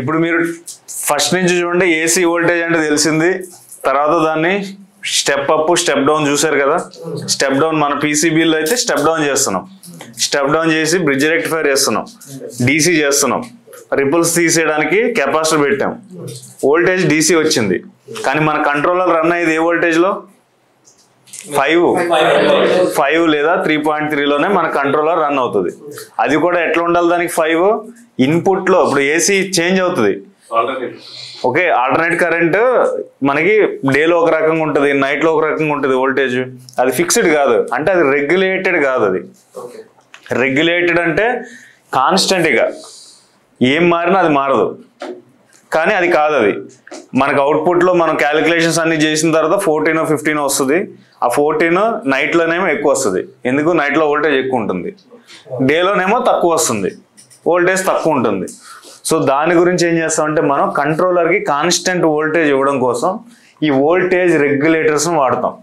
ఇప్పుడు మీరు ఫస్ట్ నుంచి చూడండి ఏసీ వోల్టేజ్ అంటే తెలిసింది, తర్వాత దాన్ని స్టెప్ అప్ స్టెప్ డౌన్ చూసారు కదా. స్టెప్ డౌన్ మన పీసీబీలో అయితే స్టెప్ డౌన్ చేస్తున్నాం, స్టెప్ డౌన్ చేసి బ్రిడ్జ్ రెక్టిఫైర్ చేస్తున్నాం, డీసీ చేస్తున్నాం, రిపుల్స్ తీసేయడానికి కెపాసిటర్ పెట్టాం, వోల్టేజ్ డీసీ వచ్చింది. కానీ మన కంట్రోలర్ రన్ అయ్యేది ఏ వోల్టేజ్లో? 5 లేదా 3.3లోనే మన కంట్రోలర్ రన్ అవుతుంది. అది కూడా ఎట్లా ఉండాలి దానికి? 5 ఇన్పుట్లో. ఇప్పుడు ఏసీ చేంజ్ అవుతుంది, ఓకే. ఆల్టర్నేట్ కరెంట్ మనకి డేలో ఒక రకంగా ఉంటుంది, నైట్లో ఒక రకంగా ఉంటుంది వోల్టేజ్. అది ఫిక్స్డ్ కాదు, అంటే అది రెగ్యులేటెడ్ కాదు. అది రెగ్యులేటెడ్ అంటే కాన్స్టెంట్గా ఏం మారినా అది మారదు, కానీ అది కాదు. అది మనకు అవుట్పుట్లో మనం క్యాలిక్యులేషన్స్ అన్ని చేసిన తర్వాత 14 or 15 వస్తుంది. ఆ 14 నైట్లోనేమో ఎక్కువ వస్తుంది. ఎందుకు? నైట్లో వోల్టేజ్ ఎక్కువ ఉంటుంది, డేలోనేమో తక్కువ వస్తుంది, వోల్టేజ్ తక్కువ ఉంటుంది. సో దాని గురించి ఏం చేస్తామంటే మనం కంట్రోలర్కి కాన్స్టెంట్ వోల్టేజ్ ఇవ్వడం కోసం ఈ వోల్టేజ్ రెగ్యులేటర్స్ని వాడతాం.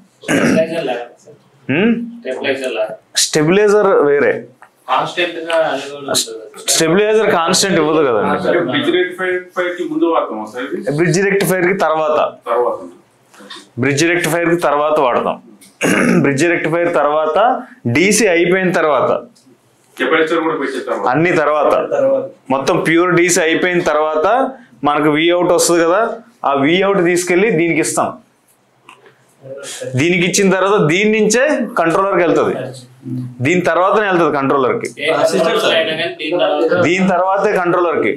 స్టెబిలైజర్ వేరే, స్టెబిలైజర్ కాన్స్టెంట్ ఇవ్వదు కదండి. బ్రిడ్జ్ రెక్టిఫైర్ కి తర్వాత వాడతాం. బ్రిడ్జ్ రెక్టిఫైర్ తర్వాత డీసీ అయిపోయిన తర్వాత అన్ని తర్వాత మొత్తం ప్యూర్ డీసీ అయిపోయిన తర్వాత మనకు విఅవుట్ వస్తుంది కదా. ఆ విఅవుట్ తీసుకెళ్ళి దీనికి ఇస్తాం. దీనికి ఇచ్చిన తర్వాత దీని నుంచే కంట్రోలర్కి వెళ్తుంది, దీని తర్వాతనే వెళ్తుంది కంట్రోలర్కి, దీని తర్వాతే కంట్రోలర్కి.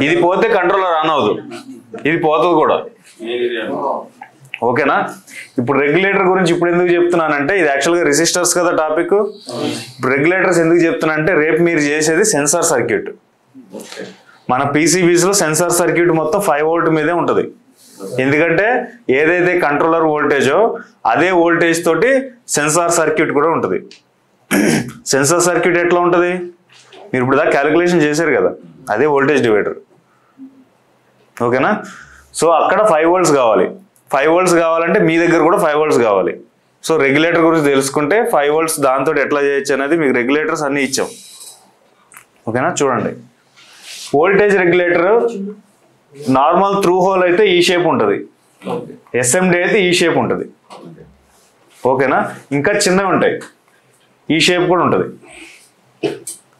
ఇది పోతే కంట్రోలర్ ఆన్ అవ్వదు, ఇది పోతుంది కూడా, ఓకేనా. ఇప్పుడు రెగ్యులేటర్ గురించి ఇప్పుడు ఎందుకు చెప్తున్నానంటే ఇది యాక్చువల్గా రెసిస్టర్స్ కదా టాపిక్. ఇప్పుడు రెగ్యులేటర్స్ ఎందుకు చెప్తున్నా అంటే రేపు మీరు చేసేది సెన్సార్ సర్క్యూట్. మన పీసీబీస్లో సెన్సార్ సర్క్యూట్ మొత్తం 5 volt మీదే ఉంటుంది. ఎందుకంటే ఏదైతే కంట్రోలర్ వోల్టేజో అదే వోల్టేజ్ తోటి సెన్సార్ సర్క్యూట్ కూడా ఉంటుంది. సెన్సార్ సర్క్యూట్ ఎట్లా ఉంటుంది? మీరు ఇప్పుడు దా క్యాలిక్యులేషన్ చేశారు కదా, అదే వోల్టేజ్ డివైడర్, ఓకేనా. సో అక్కడ 5 volts కావాలి. 5 volts కావాలంటే మీ దగ్గర కూడా 5 volts కావాలి. సో రెగ్యులేటర్ గురించి తెలుసుకుంటే 5 volts దాంతో ఎట్లా చేయొచ్చు అనేది మీకు రెగ్యులేటర్స్ అన్ని ఇచ్చాం, ఓకేనా. చూడండి, voltage regulator normal through hole అయితే ఈ షేప్ ఉంటుంది, ఎస్ఎండి అయితే ఈ షేప్ ఉంటుంది, ఓకేనా. ఇంకా చిన్నవి ఉంటాయి, ఈ షేప్ కూడా ఉంటుంది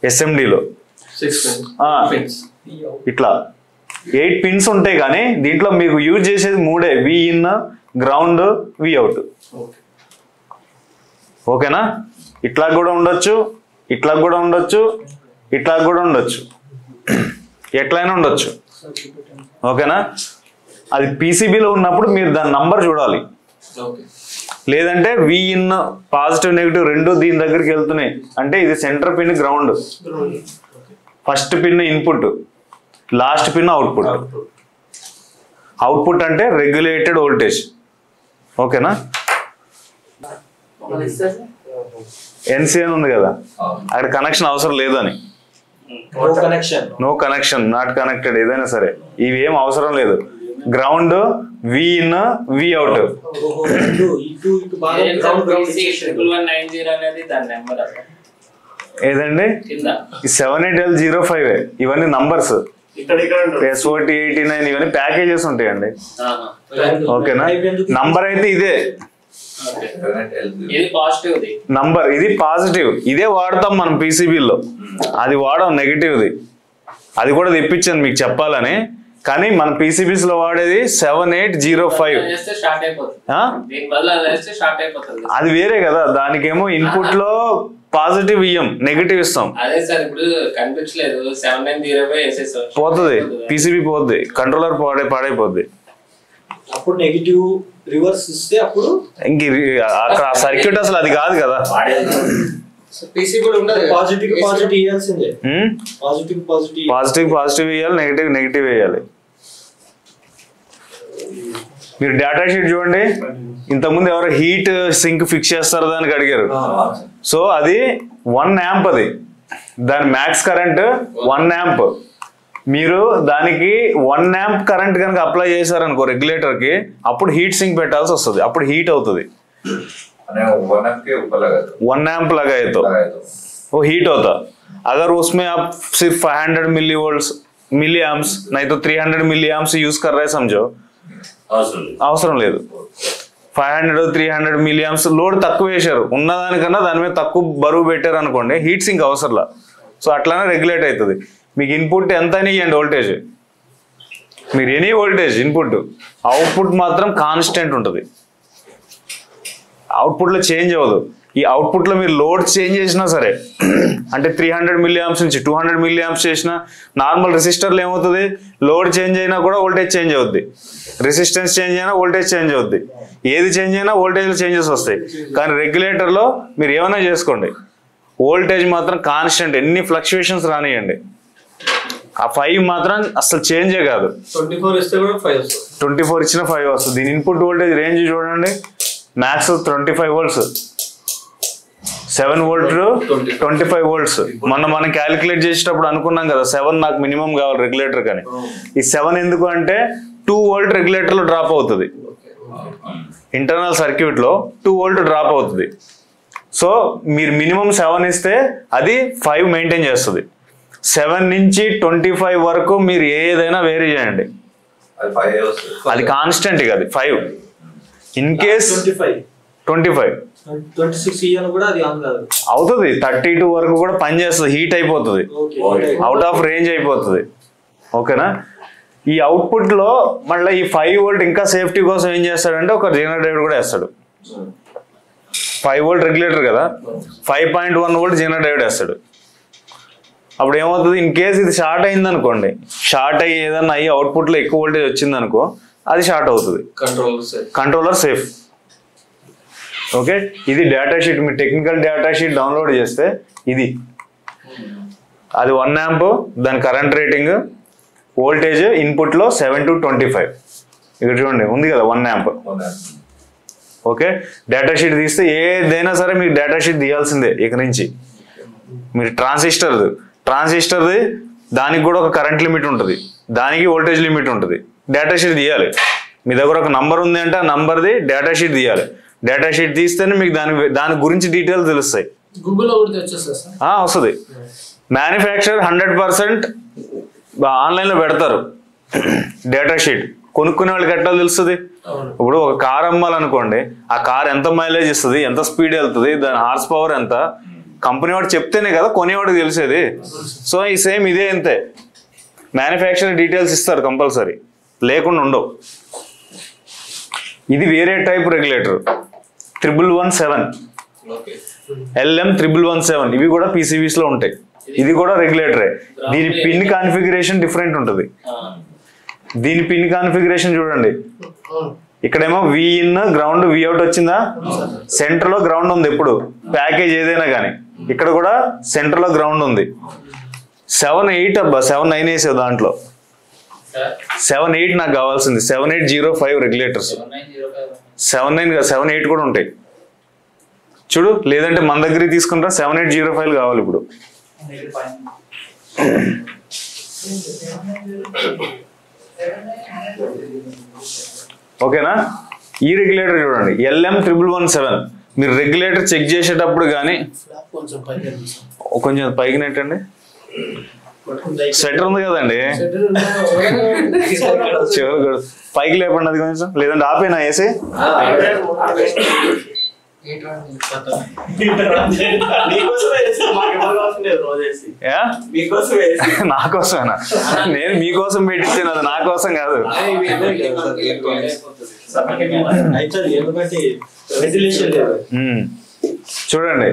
ఎస్ఎండిలో. ఇట్లా 8 pins ఉంటాయి, కానీ దీంట్లో మీకు యూజ్ చేసేది 3: we in, ground, we out, ఓకేనా. ఇట్లా కూడా ఉండొచ్చు, ఇట్లా కూడా ఉండొచ్చు, ఇట్లా కూడా ఉండొచ్చు, ఎట్లయినా ఉండొచ్చు, ఓకేనా. అది పీసీబీలో ఉన్నప్పుడు మీరు దాని నంబర్ చూడాలి. లేదంటే వి ఇన్ పాజిటివ్ నెగిటివ్ రెండు దీని దగ్గరికి వెళ్తున్నాయి అంటే ఇది centre pin ground, first pin input, last pin output. Output అంటే రెగ్యులేటెడ్ వోల్టేజ్, ఓకేనా. ఎన్సిఎన్ ఉంది కదా, అక్కడ కనెక్షన్ అవసరం లేదు అని, నో కనెక్షన్, నాట్ కనెక్టెడ్, ఏదైనా సరే ఇవి ఏం అవసరం లేదు. Ground, V in, V out. ఏదండి 78L05 ఇవన్నీ నంబర్స్, SOT89 ఇవన్నీ ప్యాకేజెస్ ఉంటాయండి, ఓకేనా. నంబర్ అయితే ఇదే నంబర్, ఇది పాజిటివ్, ఇదే వాడతాం మనం పీసీబీలో, అది వాడడం నెగిటివ్ది. అది కూడా తెప్పించాను మీకు చెప్పాలని, కానీ మన పీసీబీస్ లో వాడేది 7805. అది వేరే కదా, దానికేమో ఇన్పుట్ లో పాజిటివ్ ఇయ్యం, నెగిటివ్ ఇస్తాం. పోతుంది పీసీబీ, పోతుంది కంట్రోలర్, పాడైపోద్ది. అప్పుడు నెగిటివ్ రివర్స్ ఇస్తే అప్పుడు ఇంక అక్కడ సర్క్యూట్ అసలు అది కాదు కదా. పాజిటివ్ వేయాలి, నెగిటివ్ వేయాలి. మీరు డేటా షీట్ చూడండి, ఇంతకుముందు ఎవరు హీట్ సింక్ ఫిక్స్ చేస్తారో దానికి అడిగారు. సో అది 1 amp, అది దాని మ్యాక్స్ కరెంట్ 1 amp. మీరు దానికి 1 amp కరెంట్ కనుక అప్లై చేశారనుకో రెగ్యులేటర్ కి, అప్పుడు హీట్ సింక్ పెట్టాల్సి వస్తుంది, అప్పుడు హీట్ అవుతుంది. 1 amp लगाए तो वो हीट होता. अगर उसमें आप सिर्फ 500 मिलीवोल्ट्स मिली एम्प्स नहीं तो 300 मिली एम्प्स यूज कर रहे समझो అవసరం లేదు 500 300 మిల్లీ ఆంప్స్ లోడ్ తక్కువ వేశారు ఉన్నదానికన్నా దాని మీద తక్కువ బరువు పెట్టారు అనుకోండి హీట్ సింక్ అవసరంలా సో అట్లానే రెగ్యులేట్ అవుతుంది మీకు ఇన్పుట్ ఎంత అని ఇవ్వండి వోల్టేజ్ మీరు ఎనీ వోల్టేజ్ ఇన్పుట్ అవుట్పుట్ మాత్రం కాన్స్టెంట్ ఉంటుంది అవుట్పుట్లో చేంజ్ అవ్వదు ఈ అవుట్పుట్లో మీరు లోడ్ చేంజ్ చేసినా సరే అంటే 300 మిల్లీ ఆంప్స్ నుంచి 200 మిల్లీ ఆంప్స్ చేసినా నార్మల్ రెసిస్టర్లు ఏమవుతుంది లోడ్ చేంజ్ అయినా కూడా వోల్టేజ్ చేంజ్ అవుద్ది రెసిస్టెన్స్ చేంజ్ అయినా వోల్టేజ్ చేంజ్ అవుద్ది ఏది చేంజ్ అయినా వోల్టేజ్లో చేంజెస్ వస్తాయి కానీ రెగ్యులేటర్లో మీరు ఏమైనా చేసుకోండి వోల్టేజ్ మాత్రం కాన్స్టెంట్ ఎన్ని ఫ్లక్చుయేషన్స్ రానియండి ఆ 5 మాత్రం అసలు చేంజే కాదు 24 ఇస్తే కూడా 5 వస్తుంది 24 ఇచ్చిన 5 వస్తుంది దీని ఇన్పుట్ వోల్టేజ్ రేంజ్ చూడండి మ్యాక్స్ 25 వోల్ట్స్ 7 వోల్ట్ 25 వోల్ట్స్ మనం క్యాలిక్యులేట్ చేసేటప్పుడు అనుకున్నాం కదా 7 నాకు మినిమం కావాలి రెగ్యులేటర్ కానీ ఈ 7 ఎందుకు అంటే 2 వోల్ట్ రెగ్యులేటర్ లో డ్రాప్ అవుతుంది ఇంటర్నల్ సర్క్యూట్ లో 2 వోల్ట్ డ్రాప్ అవుతుంది సో మీరు మినిమం 7 ఇస్తే అది 5 మెయింటైన్ చేస్తుంది 7 నుంచి 25 వరకు మీరు ఏదైనా వేరీ చేయండి అది కాన్స్టెంట్ ఇక అది 5 ఇన్ కేస్ 25 26 ఇయర్ కూడా అది ఆన్ కాదు అవుతుంది 32 వరకు కూడా పని చేస్తుంది హీట్ అయిపోతుంది అవుట్ ఆఫ్ రేంజ్ అయిపోతుంది ఓకేనా ఈ అవుట్పుట్ లో మళ్ళీ ఈ 5 వోల్ట్ ఇంకా సేఫ్టీ కోసం ఏం చేస్తాడంటే ఒక జనరేటర్ కూడా వేస్తాడు 5 వోల్ట్ రెగ్యులేటర్ కదా 5.1 వోల్ట్ జనరేటర్ వేస్తాడు అప్పుడు ఏమవుతుంది ఇన్ కేస్ ఇది షార్ట్ అయింది అనుకోండి షార్ట్ అయ్యి ఏదన్నా అయ్యి అవుట్పుట్ లో ఎక్కువ వోల్టేజ్ వచ్చింది అనుకో అది షార్ట్ అవుతుంది కంట్రోలర్ సేఫ్ ఓకే ఇది డేటా షీట్ మీరు టెక్నికల్ డేటా షీట్ డౌన్లోడ్ చేస్తే ఇది అది 1 యాంప్ దాని కరెంట్ రేటింగ్ వోల్టేజ్ ఇన్పుట్ లో 7 to 25 ఇక్కడ చూడండి ఉంది కదా 1 యాంప్ ఓకే డేటా షీట్ తీస్తే ఏదైనా సరే మీకు డేటా షీట్ తీయాల్సిందే ఇక నుంచి మీరు ట్రాన్సిస్టర్ది దానికి కూడా ఒక కరెంట్ లిమిట్ ఉంటుంది దానికి వోల్టేజ్ లిమిట్ ఉంటుంది డేటా షీట్ తీయాలి మీ దగ్గర ఒక నంబర్ ఉంది అంటే ఆ నంబర్ది డేటా షీట్ తీయాలి డేటా షీట్ తీస్తేనే మీకు దాని గురించి డీటెయిల్స్ తెలుస్తాయి గూగుల్లో కూడా వచ్చేస్తా సార్ వస్తుంది మ్యానుఫ్యాక్చరర్ 100% ఆన్లైన్లో పెడతారు డేటా షీట్ కొనుక్కునే వాళ్ళకి ఎట్లా తెలుస్తుంది ఇప్పుడు ఒక కార్ అమ్మాలనుకోండి ఆ కార్ ఎంత మైలేజ్ ఇస్తుంది ఎంత స్పీడ్ వెళ్తుంది దాని హార్స్ పవర్ ఎంత కంపెనీ వాడు చెప్తేనే కదా కొనేవాడికి తెలిసేది సో ఈ సేమ్ ఇదే అంతే మ్యానుఫ్యాక్చరర్ డీటెయిల్స్ ఇస్తారు కంపల్సరీ లేకుండా ఉండవు ఇది వేరే టైప్ రెగ్యులేటర్ 1117 LM 1117 ఇవి కూడా PCBs లో ఉంటాయి ఇది కూడా రెగ్యులేటరే దీని పిన్ కాన్ఫిగరేషన్ డిఫరెంట్ ఉంటుంది దీని పిన్ కాన్ఫిగరేషన్ చూడండి ఇక్కడేమో V in ground V out వచ్చిందా సెంటర్ లో గ్రౌండ్ ఉంది ఎప్పుడు ప్యాకేజ్ ఏదైనా కానీ ఇక్కడ కూడా సెంటర్ లో గ్రౌండ్ ఉంది 7-8 అబ్బా 7-9 వేసావు దాంట్లో 7-8 నాకు కావాల్సింది 7805 రెగ్యులేటర్స్ 7-9 7-8 కూడా ఉంటాయి చూడు లేదంటే మన దగ్గర తీసుకుంటా 7805 కావాలి ఇప్పుడు ఓకేనా ఈ రెగ్యులేటర్ చూడండి LM 1117 మీరు రెగ్యులేటర్ చెక్ చేసేటప్పుడు కానీ కొంచెం పైకి నెట్టండి స్వెటర్ ఉంది కదండి పైకి లేపండి అది కొంచెం లేదంటే ఆపేనా వేసి నాకోసమేనా నేను మీకోసం పెట్టించాను అది నా కోసం కాదు చూడండి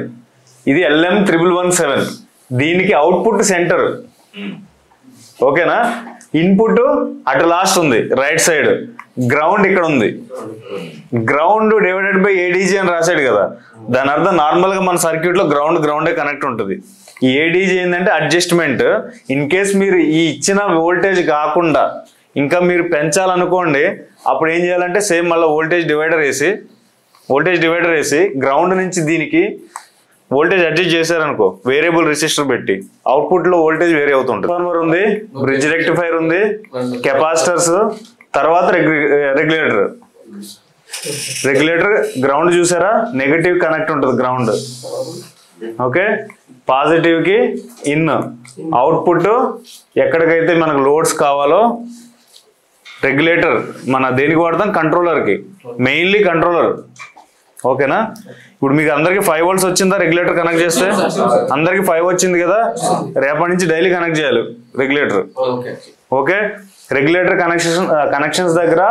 ఇది LM 1117 దీనికి అవుట్పుట్ సెంటర్ ఓకేనా ఇన్పుట్ అటు లాస్ట్ ఉంది రైట్ సైడ్ గ్రౌండ్ ఇక్కడ ఉంది గ్రౌండ్ డివైడెడ్ బై ADG అని రాశాడు కదా దాని అర్థం నార్మల్ గా మన సర్క్యూట్ లో గ్రౌండే కనెక్ట్ ఉంటుంది ఈ ADG ఏంటంటే అడ్జస్ట్మెంట్ ఇన్ కేస్ మీరు ఈ ఇచ్చిన వోల్టేజ్ కాకుండా ఇంకా మీరు పెంచాలనుకోండి అప్పుడు ఏం చేయాలంటే సేమ్ మళ్ళీ వోల్టేజ్ డివైడర్ వేసి గ్రౌండ్ నుంచి దీనికి వోల్టేజ్ అడ్జస్ట్ చేశారనుకో వేరియబుల్ రెసిస్టర్ పెట్టి అవుట్పుట్ లో వోల్టేజ్ వేరే అవుతుంటుంది ట్రాన్స్ఫార్మర్ ఉంది బ్రిడ్జ్ రెక్టిఫైర్ ఉంది కెపాసిటర్స్ తర్వాత రెగ్యులేటర్ గ్రౌండ్ చూసారా నెగటివ్ కనెక్ట్ ఉంటుంది గ్రౌండ్ ఓకే, పాజిటివ్కి ఇన్, అవుట్పుట్ ఎక్కడికైతే మనకు లోడ్స్ కావాలో రెగ్యులేటర్ మన దేనికి వాడతాం, కంట్రోలర్కి, మెయిన్లీ కంట్రోలర్. ఓకేనా, ఇప్పుడు మీకు అందరికి 5 volts వచ్చిందా రెగ్యులేటర్ కనెక్ట్ చేస్తే? అందరికి 5 వచ్చింది కదా, రేపటి నుంచి డైలీ కనెక్ట్ చేయాలి రెగ్యులేటర్. ఓకే, రెగ్యులేటర్ కనెక్షన్స్ దగ్గర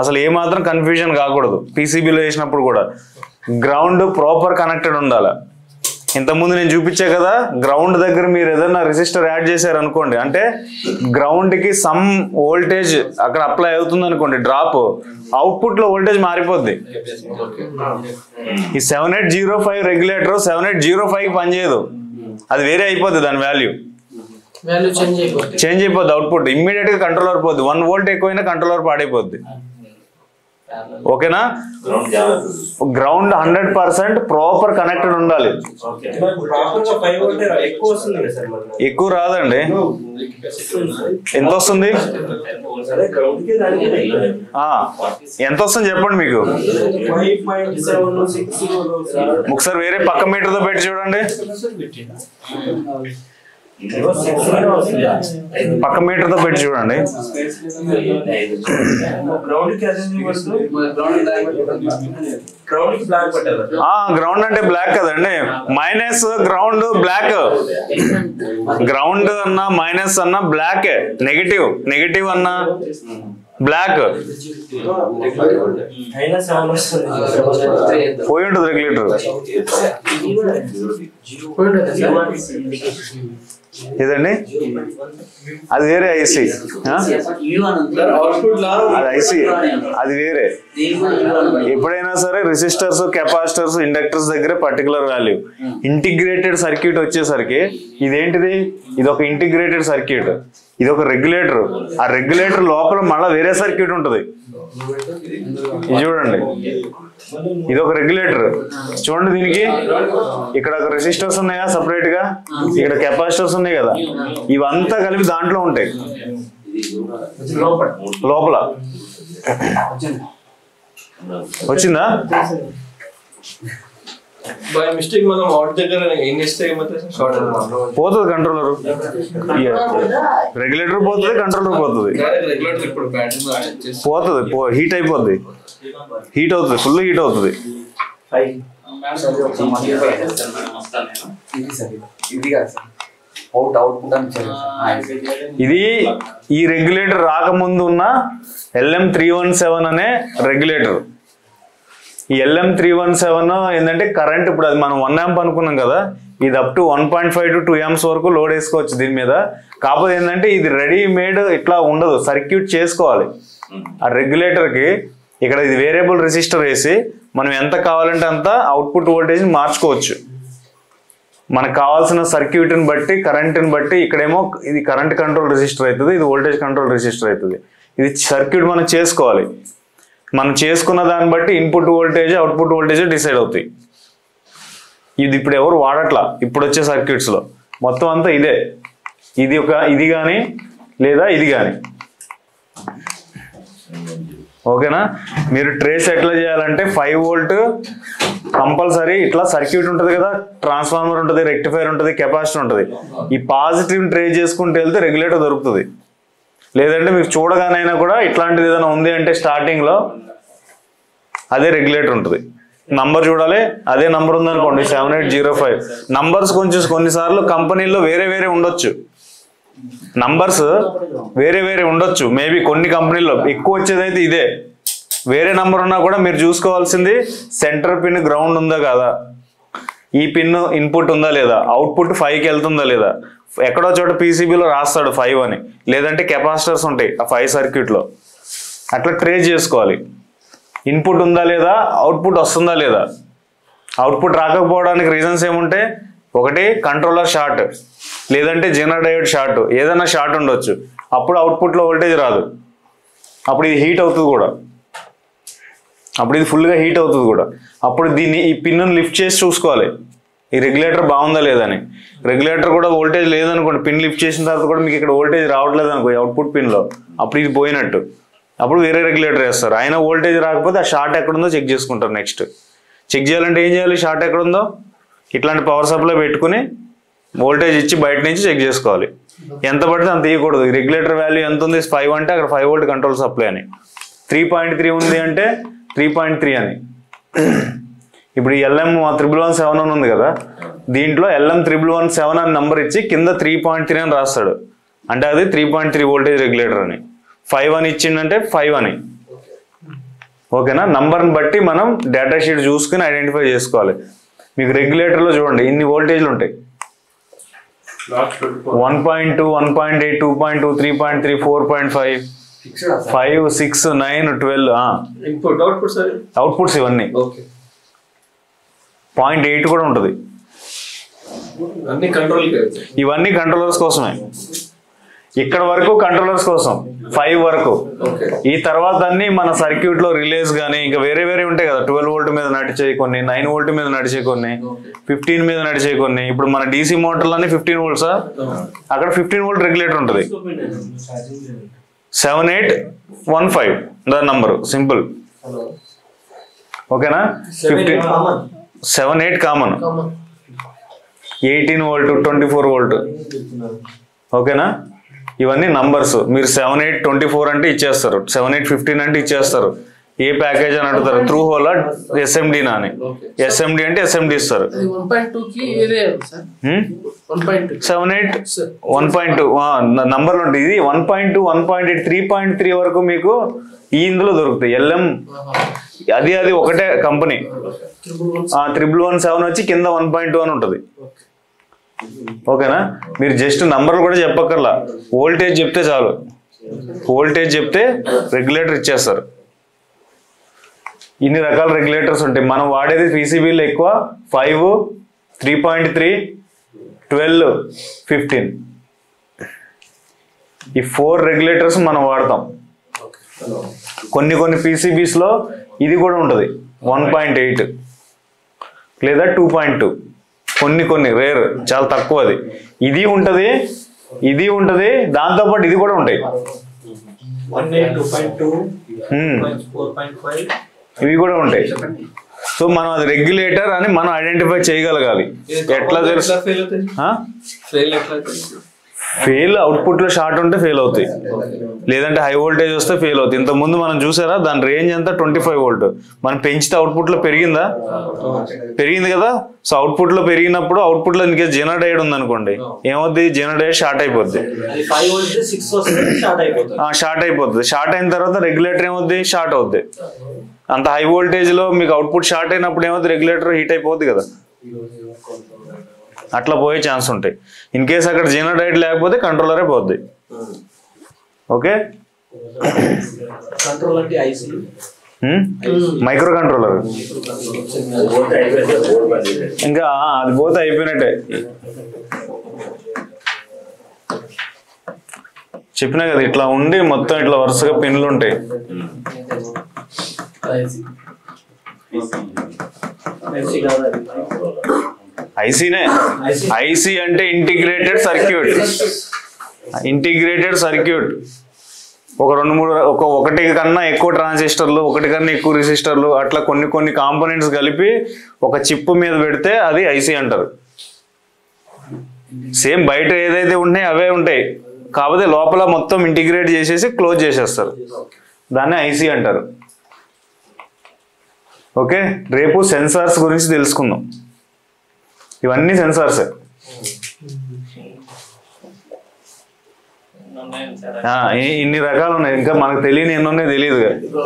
అసలు ఏమాత్రం కన్ఫ్యూజన్ కాకూడదు. పీసీబీలో వేసినప్పుడు కూడా గ్రౌండ్ ప్రాపర్ కనెక్టెడ్ ఉండాలి. ఇంతకుముందు నేను చూపించా కదా, గ్రౌండ్ దగ్గర మీరు ఏదైనా రెసిస్టర్ యాడ్ చేశారు అనుకోండి, అంటే గ్రౌండ్ కి సమ్ వోల్టేజ్ అక్కడ అప్లై అవుతుంది అనుకోండి, డ్రాప్, అవుట్పుట్ లో వోల్టేజ్ మారిపోద్ది. ఈ 7805 రెగ్యులేటర్ 7805 పనిచేయదు, అది వేరే అయిపోద్ది, దాని వాల్యూ చేంజ్ అయిపోద్ది. అవుట్పుట్ ఇమ్మీడియట్ గా కంట్రోలర్ పోద్ది, 1 volt ఎక్కువైనా కంట్రోలర్ పాడైపోద్ది. ఓకేనా, గ్రౌండ్ 100% ప్రాపర్ కనెక్టెడ్ ఉండాలి. ఎక్కువ రాదండి, ఎంత వస్తుంది, ఎంత వస్తుంది చెప్పండి మీకు. ఒకసారి వేరే పక్క మీటర్ తో పెట్టి చూడండి, పక్క మీటర్ తో పెట్టి చూడండి. గ్రౌండ్ అంటే బ్లాక్ కదండి, మైనస్ గ్రౌండ్ బ్లాక్, గ్రౌండ్ అన్నా మైనస్ అన్నా బ్లాక్, నెగిటివ్ అన్నా బ్లాక్ పోయి ఉంటుంది రెగ్యులేటర్. ఇదండి అది వేరే ఐసీ, అది ఐసీ, అది వేరే. ఎప్పుడైనా సరే రెసిస్టర్స్, కెపాసిటర్స్, ఇండక్టర్స్ దగ్గర పర్టికులర్ వాల్యూ. ఇంటిగ్రేటెడ్ సర్క్యూట్ వచ్చేసరికి ఇదేంటిది, ఇది ఒక ఇంటిగ్రేటెడ్ సర్క్యూట్, ఇది ఒక రెగ్యులేటర్. ఆ రెగ్యులేటర్ లోపల మళ్ళీ వేరే సర్క్యూట్ ఉంటుంది. ఇది చూడండి, ఇది ఒక రెగ్యులేటర్. చూడండి, దీనికి ఇక్కడ ఒక రెసిస్టర్స్ ఉన్నాయా సపరేట్ గా, ఇక్కడ కెపాసిటర్స్ ఉన్నాయి కదా, ఇవంతా కలిపి దాంట్లో ఉంటాయి లోపల. వచ్చిందా? బై మిస్టేక్ మనం అవుట్ దగ్గర ఏం చేస్తే పోతుంది కంట్రోలర్, రెగ్యులేటర్ పోతుంది, కంట్రోలర్ పోతుంది, పోతుంది, హీట్ అయిపోద్ది, హీట్ అవుతుంది, ఫుల్ హీట్ అవుతుంది. ఇది ఈ రెగ్యులేటర్ రాకముందు ఉన్న LM317 అనే రెగ్యులేటర్. ఈ LM317 ఏంటంటే కరెంట్, ఇప్పుడు అది మనం 1 amp అనుకున్నాం కదా, ఇది అప్ టు 1.5 to 2 amps వరకు లోడ్ వేసుకోవచ్చు దీని మీద. కాకపోతే ఏంటంటే ఇది రెడీమేడ్ ఇట్లా ఉండదు, సర్క్యూట్ చేసుకోవాలి. ఆ రెగ్యులేటర్కి ఇక్కడ ఇది వేరియబుల్ రెసిస్టర్ వేసి మనం ఎంత కావాలంటే అంత అవుట్పుట్ వోల్టేజ్ని మార్చుకోవచ్చు. మనకు కావాల్సిన సర్క్యూట్ని బట్టి, కరెంట్ని బట్టి. ఇక్కడేమో ఇది కరెంట్ కంట్రోల్ రెసిస్టర్ అవుతుంది, ఇది వోల్టేజ్ కంట్రోల్ రెసిస్టర్ అవుతుంది. ఇది సర్క్యూట్ మనం చేసుకోవాలి. మనం చేసుకున్న దాన్ని బట్టి input voltage, output voltage decide అవుతాయి. ఇది ఇప్పుడు ఎవరు వాడట్లా, ఇప్పుడు వచ్చే సర్క్యూట్స్లో మొత్తం అంతా ఇదే. ఇది కానీ లేదా ఇది కానీ. ఓకేనా, మీరు ట్రేస్ ఎట్లా చేయాలంటే 5 volt కంపల్సరీ ఇట్లా సర్క్యూట్ ఉంటుంది కదా, ట్రాన్స్ఫార్మర్ ఉంటుంది, రెక్టిఫైర్ ఉంటుంది, కెపాసిటర్ ఉంటుంది. ఈ పాజిటివ్ ట్రేస్ చేసుకుంటూ వెళ్తే రెగ్యులేటర్ దొరుకుతుంది. లేదంటే మీకు చూడగానైనా కూడా ఇట్లాంటిది ఏదైనా ఉంది అంటే స్టార్టింగ్లో అదే రెగ్యులేటర్ ఉంటుంది. నంబర్ చూడాలి, అదే నంబర్ ఉందనుకోండి 7805. నంబర్స్ కొన్నిసార్లు కంపెనీల్లో వేరే వేరే ఉండొచ్చు, నంబర్స్ వేరే వేరే ఉండొచ్చు. మేబీ కొన్ని కంపెనీల్లో ఎక్కువ వచ్చేది అయితే ఇదే. వేరే నంబర్ ఉన్నా కూడా మీరు చూసుకోవాల్సింది సెంటర్ పిన్ గ్రౌండ్ ఉందా కదా, ఈ పిన్ ఇన్పుట్ ఉందా లేదా, అవుట్పుట్ 5కి వెళ్తుందా లేదా. ఎక్కడో చోట పీసీబీలో రాస్తాడు 5 అని, లేదంటే కెపాసిటర్స్ ఉంటాయి ఆ 5 సర్క్యూట్లో. అట్లా ట్రేస్ చేసుకోవాలి. ఇన్పుట్ ఉందా లేదా, అవుట్పుట్ వస్తుందా లేదా. అవుట్పుట్ రాకపోవడానికి రీజన్స్ ఏముంటే, ఒకటి కంట్రోలర్ షార్ట్, లేదంటే జనరల్ డయోడ్ షార్ట్, ఏదైనా షార్ట్ ఉండొచ్చు. అప్పుడు అవుట్పుట్లో వోల్టేజ్ రాదు, అప్పుడు ఇది హీట్ అవుతుంది కూడా, అప్పుడు ఇది ఫుల్గా హీట్ అవుతుంది కూడా. అప్పుడు ఈ పిన్ను లిఫ్ట్ చేసి చూసుకోవాలి ఈ రెగ్యులేటర్ బాగుందా లేదని. రెగ్యులేటర్ కూడా వోల్టేజ్ లేదనుకోండి, పిన్ లిఫ్ట్ చేసిన తర్వాత కూడా మీకు ఇక్కడ వోల్టేజ్ రావట్లేదు అనుకో అవుట్పుట్ పిన్లో, అప్పుడు ఇది పోయినట్టు. అప్పుడు వేరే రెగ్యులేటర్ వేస్తారు. అయినా వోల్టేజ్ రాకపోతే ఆ షార్ట్ ఎక్కడుందో చెక్ చేసుకుంటారు. నెక్స్ట్ చెక్ చేయాలంటే ఏం చేయాలి, షార్ట్ ఎక్కడుందో ఇట్లాంటి పవర్ సప్లై పెట్టుకుని వోల్టేజ్ ఇచ్చి బయట నుంచి చెక్ చేసుకోవాలి. ఎంత పడితే అంత ఇవ్వకూడదు. రెగ్యులేటర్ వాల్యూ ఎంత ఉంది 5 అంటే అక్కడ 5 వోల్ట్ కంట్రోల్ సప్లై అని, 3.3 ఉంది అంటే 3.3 అని. ఇప్పుడు LM 1117 ఉంది కదా, దీంట్లో LM 1117 అని నంబర్ ఇచ్చి కింద 3.3 అని రాస్తాడు, అంటే అది 3.3 వోల్టేజ్ రెగ్యులేటర్ అని. 5 అని ఇచ్చిందంటే 5 అని. ఓకేనా, నంబర్ని బట్టి మనం డేటా షీట్ చూసుకుని ఐడెంటిఫై చేసుకోవాలి. మీకు రెగ్యులేటర్లో చూడండి ఇన్ని వోల్టేజ్లు ఉంటాయి, 1.2, 1.8, 2.2, 3.3, 4.5, 5, 6, 9, 12. అవుట్పుట్స్ ఇవన్నీ. 0.8 కూడా ఉంటుంది. ఇవన్నీ కంట్రోలర్స్ కోసమే. ఇక్కడ వరకు కంట్రోలర్స్ కోసం 5 వరకు. ఈ తర్వాత అన్ని మన సర్క్యూట్ లో రిలేస్ గానీ ఇంకా వేరే వేరే ఉంటాయి కదా, 12 వోల్ట్ మీద నడిచే కొన్ని, 9 వోల్ట్ మీద నడిచే కొన్ని, 15 మీద నడిచే కొన్ని. ఇప్పుడు మన DC మోటార్లన్నీ 15 వోల్ట్సా, అక్కడ 15 వోల్ట్ రెగ్యులేటర్ ఉంటుంది. 7815 దాని నంబరు, సింపుల్. ఓకేనా, 78 కామన్, 18 వోల్ట్, 24 వోల్ట్. ఓకేనా, ఇవన్నీ నంబర్స్. మీరు 7824 అంటే ఇచ్చేస్తారు, 7815 అంటే ఇచ్చేస్తారు. ఏ ప్యాకేజ్ అని అడుగుతారు, త్రూ హోల్ SMD నా అని. SMD అంటే SMD ఇస్తారు. 1.2 నంబర్లు ఉంటాయి. ఇది 1.2, 1.8, 3.3 వరకు మీకు ఈ ఇందులో దొరుకుతాయి. LM అది ఒకటే కంపెనీ. 1117 వచ్చి కింద 1.2 అని ఉంటుంది. ఓకేనా, మీరు జస్ట్ నంబర్లు కూడా చెప్పక్కర్లా, వోల్టేజ్ చెప్తే చాలు. వోల్టేజ్ చెప్తే రెగ్యులేటర్ ఇచ్చేస్తారు. ఇన్ని రకాల రెగ్యులేటర్స్ ఉంటాయి. మనం వాడేది PCBలో ఎక్కువ 5, 3.3, 12, 15 ఈ 4 రెగ్యులేటర్స్ మనం వాడతాం. కొన్ని PCBs లో ఇది కూడా ఉంటుంది, 1.8 లేదా 2.2. కొన్ని రేర్, చాలా తక్కువ. అది ఇది ఉంటది, ఇది ఉంటది, దాంతోపాటు ఇది కూడా ఉంటాయి. ఇవి కూడా ఉంటాయి. సో మనం అది రెగ్యులేటర్ అని మనం ఐడెంటిఫై చేయగలగాలి. ఎట్లా తెలుసు? ఫెయిల్ అవుట్పుట్ లో షార్ట్ ఉంటే ఫెయిల్ అవుతాయి, లేదంటే హై వోల్టేజ్ వస్తే ఫెయిల్ అవుతాయి. ఇంత ముందు మనం చూసారా, దాని రేంజ్ ఎంత 25 వోల్ట్. మనం పెంచితే అవుట్పుట్ లో పెరిగిందా? పెరిగింది కదా. సో అవుట్పుట్ లో పెరిగినప్పుడు అవుట్పుట్ లో ఇంకే జనరేట్ ఉంది అనుకోండి, ఏమవుద్ది, జనరేట్ షార్ట్ అయిపోద్ది. షార్ట్ అయిపోతుంది. షార్ట్ అయిన తర్వాత రెగ్యులేటర్ ఏమవుద్ది, షార్ట్ అవుద్ది. అంత హై వోల్టేజ్ లో మీకు అవుట్పుట్ షార్ట్ అయినప్పుడు ఏమవుతుంది, రెగ్యులేటర్ హీట్ అయిపోద్ది కదా. అట్లా పోయే ఛాన్స్ ఉంటాయి. ఇన్ కేస్ అక్కడ జనరేట్ లేకపోతే కంట్రోలరే పోద్ది. ఓకే, మైక్రో కంట్రోలర్ ఇంకా అది పోతే అయిపోయినట్టే. చెప్పినా కదా, ఇట్లా ఉండి మొత్తం ఇట్లా వరుసగా పిన్లు ఉంటాయి. ఐసీనే. ఐసీ అంటే ఇంటిగ్రేటెడ్ సర్క్యూట్. ఇంటిగ్రేటెడ్ సర్క్యూట్ ఒక 2-3 ఒకటి కన్నా ఎక్కువ ట్రాన్సిస్టర్లు, ఒకటి కన్నా ఎక్కువ రెసిస్టర్లు, అట్లా కొన్ని కాంపోనెంట్స్ కలిపి ఒక చిప్ మీద పెడితే అది ఐసీ అంటారు. సేమ్ బయట ఏదైతే ఉంటాయి అవే ఉంటాయి, కాకపోతే లోపల మొత్తం ఇంటిగ్రేట్ చేసేసి క్లోజ్ చేసేస్తారు, దాన్ని ఐసీ అంటారు. ఓకే, రేపు సెన్సార్స్ గురించి తెలుసుకుందాం. ఇవన్నీ సెన్సార్సే. ఇన్ని రకాలు ఉన్నాయి, ఇంకా మనకు తెలియని ఎన్ని ఉన్నాయో తెలియదు.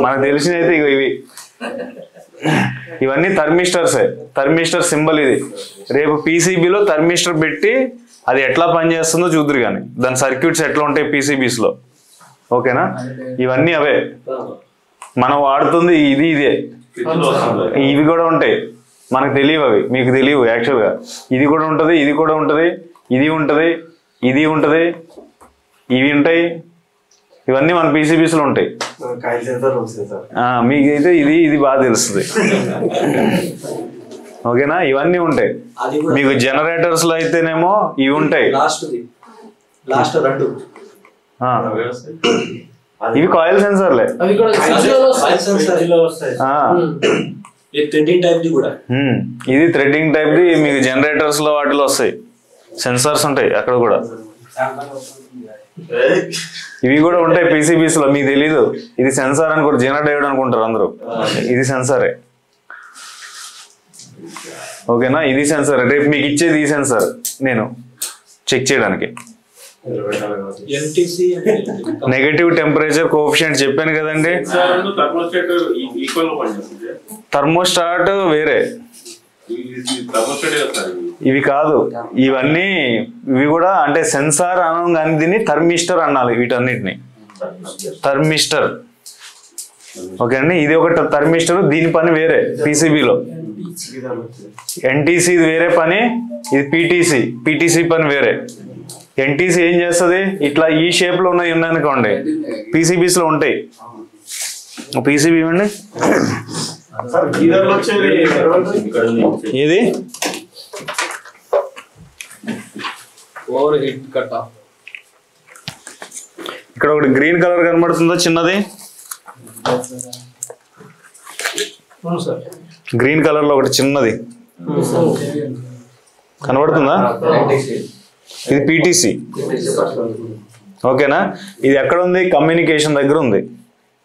మనకు తెలిసినైతే ఇవి ఇవన్నీ థర్మిస్టర్సే. థర్మిస్టర్ సింబల్ ఇది. రేపు PCBలో థర్మిస్టర్ పెట్టి అది ఎట్లా పనిచేస్తుందో చూద్దరు, కానీ దాని సర్క్యూట్స్ ఎట్లా ఉంటాయి PCBs లో. ఓకేనా, ఇవన్నీ అవే మనం వాడుతుంది. ఇదే ఇవి కూడా ఉంటాయి, మనకు తెలియవు, అవి మీకు తెలియవు యాక్చువల్గా. ఇది కూడా ఉంటుంది, ఇది కూడా ఉంటుంది, ఇది ఉంటుంది, ఇది ఉంటుంది, ఇవి ఉంటాయి. ఇవన్నీ మన PCBs లో ఉంటాయి. మీకైతే ఇది బాగా తెలుస్తుంది. ఓకేనా, ఇవన్నీ ఉంటాయి. మీకు జనరేటర్స్ లో అయితేనేమో ఇవి ఉంటాయి. ఇవి కాయిల్ సెన్సర్లే. థ్రెడ్డింగ్ టైప్ ది కూడా. ఇది థ్రెడ్డింగ్ టైప్ ది మీకు జనరేటర్స్ లో వాటిలో వస్తాయి, సెన్సార్స్ ఉంటాయి అక్కడ కూడా. ఇవి కూడా ఉంటాయి పీసీబీస్ లో, మీకు తెలీదు. ఇది సెన్సార్ అనుకోరు, జనరేటర్ అనుకుంటారు అందరూ. ఇది సెన్సారే, ఓకేనా? ఇది సెన్సార్. రేపు మీకు ఇచ్చేది ఈ సెన్సార్ నేను చెక్ చేయడానికి. నెగటివ్ టెంపరేచర్ కోఎఫిషియంట్ చెప్పాను కదండి. థర్మోస్టాట్ వేరే, ఇవి కాదు. ఇవన్నీ ఇవి కూడా అంటే సెన్సార్ అనం కానీ దీన్ని థర్మిస్టర్ అనాలి. వీటన్నిటిని థర్మిస్టర్, ఓకే అండి. ఇది ఒక థర్మిస్టర్, దీని పని వేరే. పీసీబీలో ఎన్టీసీ వేరే పని, ఇది పీటీసీ పని వేరే. ఎన్టీసీ ఏం చేస్తుంది, ఇట్లా ఈ షేప్ లో ఉన్నాయనుకోండి, పీసీబీస్ లో ఉంటాయి. పీసీబీ ఇవ్వండి. ఇది ఇక్కడ ఒకటి గ్రీన్ కలర్ కనబడుతుందో చిన్నది, గ్రీన్ కలర్ లో ఒకటి చిన్నది కనబడుతుందా? ఇది పీటీసీ, ఓకేనా? ఇది ఎక్కడ ఉంది? కమ్యూనికేషన్ దగ్గర ఉంది.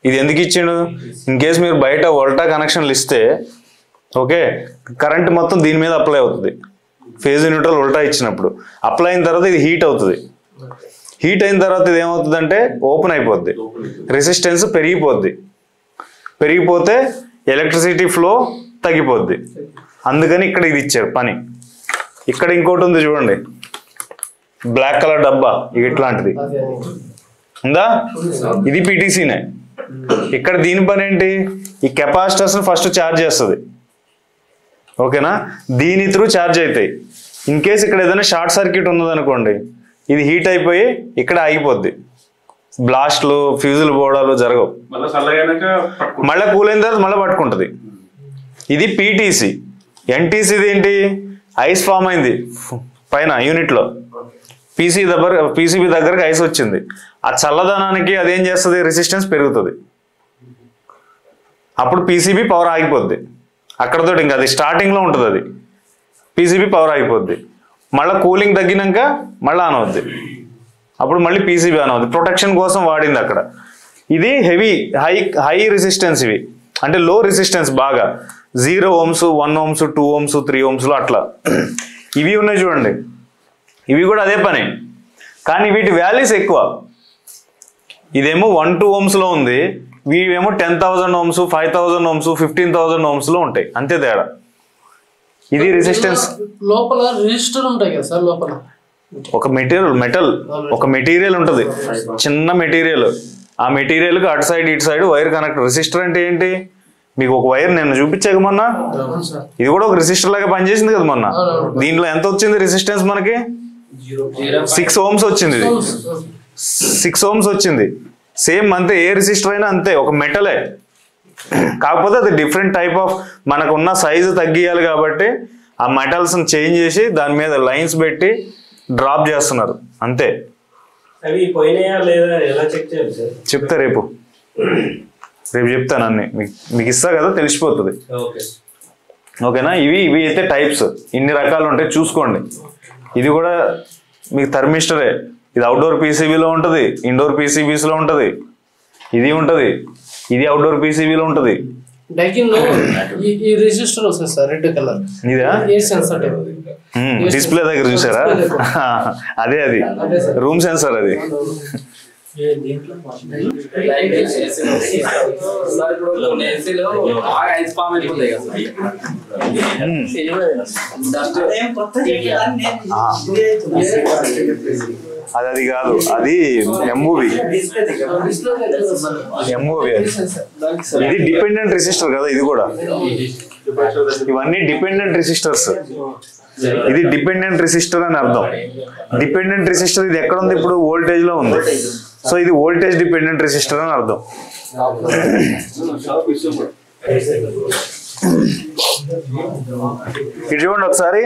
ఇది ఎందుకు ఇచ్చిండు? ఇన్ కేస్ మీరు బయట వోల్టా కనెక్షన్లు ఇస్తే, ఓకే, కరెంట్ మొత్తం దీని మీద అప్లై అవుతుంది. ఫేజ్ న్యూట్రల్ వోల్టా ఇచ్చినప్పుడు అప్లై అయిన తర్వాత ఇది హీట్ అవుతుంది. హీట్ అయిన తర్వాత ఇది ఏమవుతుంది అంటే ఓపెన్ అయిపోద్ది, రెసిస్టెన్స్ పెరిగిపోద్ది. పెరిగిపోతే ఎలక్ట్రిసిటీ ఫ్లో తగ్గిపోద్ది. అందుకని ఇక్కడ ఇది ఇచ్చారు పని. ఇక్కడ ఇంకోటి ఉంది చూడండి, బ్లాక్ కలర్ డబ్బా, ఇట్లాంటిది ఉందా? ఇది పీటీసీనే. ఇక్కడ దీని పని ఏంటి? ఈ కెపాసిటర్స్ ఫస్ట్ ఛార్జ్ చేస్తుంది, ఓకేనా? దీని త్రూ ఛార్జ్ అవుతాయి. ఇన్ కేస్ ఇక్కడ ఏదైనా షార్ట్ సర్క్యూట్ ఉన్నదనుకోండి, ఇది హీట్ అయిపోయి ఇక్కడ ఆగిపోద్ది. బ్లాస్ట్లు, ఫ్యూజులు పోవడాలు జరగవు. మళ్ళీ కూల్ అయిన తర్వాత మళ్ళీ పట్టుకుంటుంది. ఇది పీటీసీ. ఎన్టీసీది ఏంటి? ఐస్ ఫామ్ అయింది పైన యూనిట్లో, పీసీబీ దగ్గరకు ఐస్ వచ్చింది. ఆ చల్లదనానికి అదేం చేస్తుంది? రెసిస్టెన్స్ పెరుగుతుంది. అప్పుడు పీసీబీ పవర్ ఆగిపోద్ది. అక్కడతో ఇంకా అది స్టార్టింగ్లో ఉంటుంది. అది పీసీబీ పవర్ ఆగిపోద్ది. మళ్ళీ కూలింగ్ తగ్గినాక మళ్ళీ ఆన్ అవుద్ది. అప్పుడు మళ్ళీ పీసీబీ ఆన్ అవుద్ది. ప్రొటెక్షన్ కోసం వాడింది అక్కడ. ఇది హెవీ హై రెసిస్టెన్స్. ఇవి అంటే లో రెసిస్టెన్స్, బాగా 0 ohms, 1 ohms, 2 ohms, 3 ohms అట్లా. ఇవి ఉన్నాయి చూడండి, ఇవి కూడా అదే పని, కానీ వీటి వాల్యూస్ ఎక్కువ. ఇదేమో 1-2 ohms లో ఉంది, వీవేమో 10,000 ohms, 5,000 ohms, 15,000 ohms లో ఉంటాయి. అంతే తేడా. ఇది రెసిస్టెన్స్. లోపల రెసిస్టర్ ఉంటాయి కదా సార్, లోపల ఒక మెటీరియల్ ఉంటుంది, చిన్న మెటీరియల్. ఆ మెటీరియల్కి అటు సైడ్ ఇటు సైడ్ వైర్ కనెక్ట్. రెసిస్టర్ అంటే ఏంటి? మీకు ఒక వైర్ నేను చూపించాక మొన్న, ఇది కూడా ఒక రెసిస్టర్ లాగా పనిచేసింది కదా మొన్న. దీంట్లో ఎంత వచ్చింది రెసిస్టెన్స్ మనకి? 6 ohms వచ్చింది. 6 ohms వచ్చింది. సేమ్ అంతే, ఏ రెసిస్టర్ అయినా అంతే, ఒక మెటలే. కాకపోతే అది డిఫరెంట్ టైప్ ఆఫ్, మనకు ఉన్న సైజు తగ్గియాలి కాబట్టి ఆ మెటల్స్ చేంజ్ చేసి దాని మీద లైన్స్ పెట్టి డ్రాప్ చేస్తున్నారు అంతే. అవి పోయినాయా లేదా ఎలా చెక్ చేయాలి సార్? చెప్తా రేపు చెప్తాను అన్ని మీకు ఇస్తా కదా, తెలిసిపోతుంది. ఓకేనా? ఇవి అయితే టైప్స్ ఇన్ని రకాలు ఉంటాయి, చూసుకోండి. ఇది కూడా మీకు థర్మిస్టరే. ఇది అవుట్డోర్ పీసీబీలో ఉంటుంది, ఇండోర్ పీసీబీస్లో ఉంటుంది. ఇది ఉంటుంది, ఇది అవుట్డోర్ పీసీబీలో ఉంటుంది. ఈ రెసిస్టర్ వస్తుంది సార్, రెడ్ కలర్. ఇదా డిస్ప్లే దగ్గర చూసారా? అదే, అది రూమ్ సెన్సార్. అది అది కాదు, అది ఎంఓవి. ఇది డిపెండెంట్ రెసిస్టర్ కదా. ఇది కూడా, ఇవన్నీ డిపెండెంట్ రెసిస్టర్స్. ఇది డిపెండెంట్ రెసిస్టర్ అని అర్థం. డిపెండెంట్ రెసిస్టర్ ఇది ఎక్కడ ఉంది? ఇప్పుడు వోల్టేజ్ లో ఉంది. సో ఇది వోల్టేజ్ డిపెండెంట్ రెసిస్టర్ అని అర్థం. ఇది చూడండి ఒకసారి.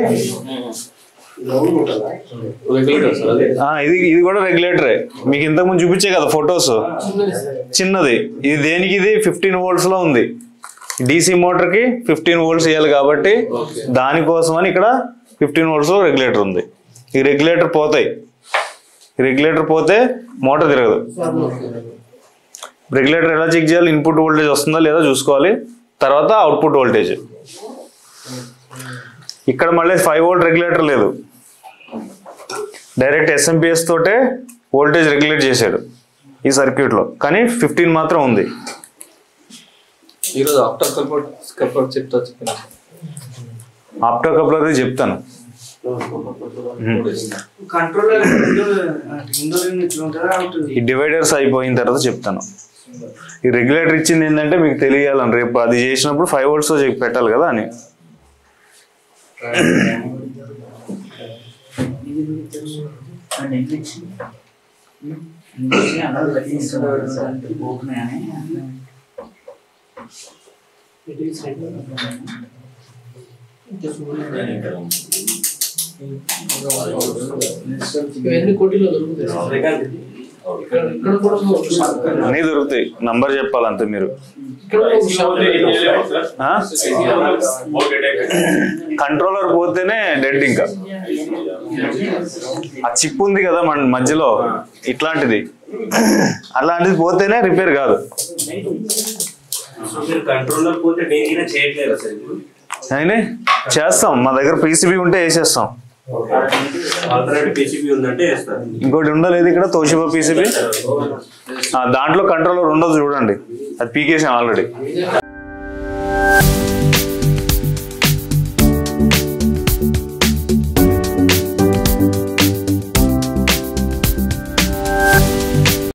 ఇది కూడా రెగ్యులేటరే. మీకు ఇంతకు ముందు చూపించే కదా ఫొటోస్, చిన్నది. ఇది దేనికి? ఇది 15 volts లో ఉంది. DC మోటార్కి 15 volts ఇవ్వాలి కాబట్టి దానికోసమని ఇక్కడ 15 volts రెగ్యులేటర్ ఉంది. ఈ రెగ్యులేటర్ పోతాయి, రెగ్యులేటర్ పోతే మోటార్ తిరగదు. రెగ్యులేటర్ ఎలా చెక్ చేయాలి? ఇన్పుట్ వోల్టేజ్ వస్తుందా లేదా చూసుకోవాలి, తర్వాత అవుట్పుట్ వోల్టేజ్. ఇక్కడ మళ్ళీ 5 volt రెగ్యులేటర్ లేదు, డైరెక్ట్ SMPS తోటే వోల్టేజ్ రెగ్యులేట్ చేశాడు ఈ సర్క్యూట్లో, కానీ 15 మాత్రం ఉంది. ఈరోజు ఆప్టో కప్లర్ చెప్పిన ఆప్టో కప్లర్ చెప్తాను. ఈ డివైడర్స్ అయిపోయిన తర్వాత చెప్తాను. ఈ రెగ్యులేటర్ ఇచ్చింది ఏంటంటే మీకు తెలియాలని, రేపు అది చేసినప్పుడు 5 volts పెట్టాలి కదా అని. ఇవన్నీ కోటిలో దొరుకుతాయి. ఇక్కడ కూడా అన్నీ దొరుకుతాయి, నంబర్ చెప్పాలంతే మీరు. ఇక్కడ కూడా ఒక షాప్ కంట్రోలర్ పోతేనే డెడ్. ఇంకా ఆ చిప్ ఉంది కదా మన మధ్యలో, ఇట్లాంటిది అలాంటిది పోతేనే రిపేర్ కాదు. కంట్రోలర్ పోతే డైరీగా చేయట్లేదు సార్ ఇప్పుడు. అయినా చేస్తాం, మా దగ్గర PCB ఉంటే వేసేస్తాం. ఆల్రెడీ PCB ఉందంటే వేస్తారు. ఇంకోటి ఉండలేదు ఇక్కడ తోషిబా PCB, దాంట్లో కంట్రోలర్ ఉండదు చూడండి, అది పీకేసాం ఆల్రెడీ.